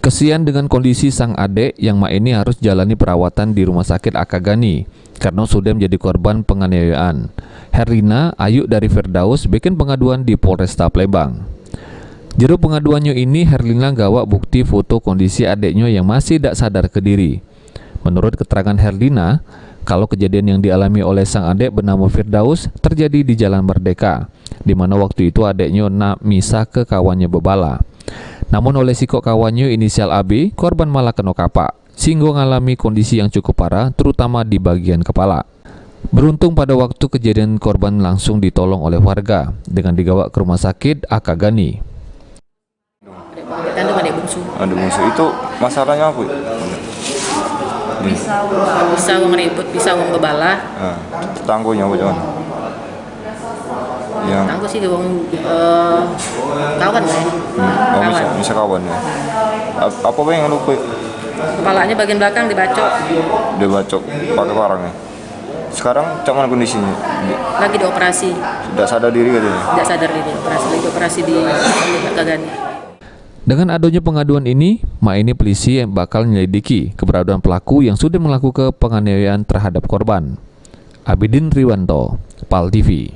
Kesian dengan kondisi sang adik yang ini harus jalani perawatan di Rumah Sakit Akagani karena sudah menjadi korban penganiayaan. Herlina, Ayu dari Firdaus bikin pengaduan di Polresta Palembang. Jero pengaduannya ini, Herlina gawa bukti foto kondisi adiknya yang masih tidak sadar ke diri. Menurut keterangan Herlina, kalau kejadian yang dialami oleh sang adik bernama Firdaus terjadi di Jalan Merdeka, di mana waktu itu adiknya nak misah ke kawannya bebala. Namun oleh sikok kawannya inisial AB, korban malah kena kapak, sehingga mengalami kondisi yang cukup parah, terutama di bagian kepala. Beruntung pada waktu kejadian korban langsung ditolong oleh warga dengan digawa ke Rumah Sakit Akagani. Kandung adik bungsu. Adik bungsu itu masalahnya apa? Bisa uang ribut, bisa uang bebala. Tangguhnya apa jangan? Yang Tangguh sih uang kawan lah. Oh, bisa kawan ya. Apa yang lupa? Kepalanya bagian belakang dibacok. Dibacok pakai parang ya. Sekarang cuman kondisinya? Lagi dioperasi. Tidak sadar diri katanya? Tidak sadar diri. Operasi di Akagani. Dengan adanya pengaduan ini, ini polisi yang bakal menyelidiki keberadaan pelaku yang sudah melakukan penganiayaan terhadap korban. Abidin Riwanto, PAL TV.